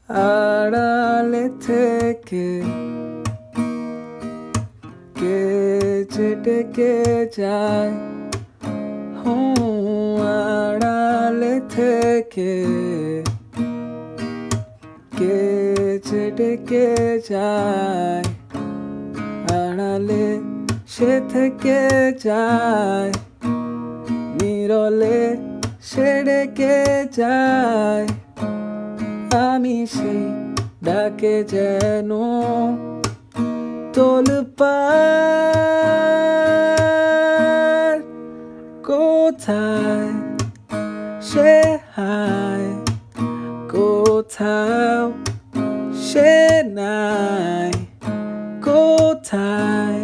আড়ালে থেকে কে যে ডেকে যায়, আড়ালে থেকে কে যে ডেকে যায়, আড়ালে সে থেকে যায়, নীরলে সে ডেকে যায়। আমি সেই ডাকে যেন তোলপাড়, কোথায় সে হায়, কোথাও সে নাই, কোথায়